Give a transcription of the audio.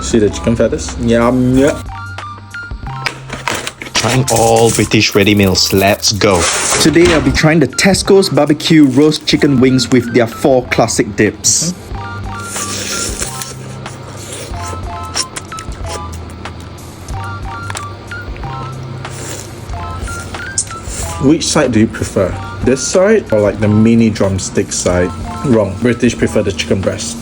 See the chicken feathers? Yum, yum. Trying all British ready meals. Let's go. Today I'll be trying the Tesco's BBQ roast chicken wings with their 4 classic dips. Which side do you prefer? This side or like the mini drumstick side? Wrong. British prefer the chicken breast.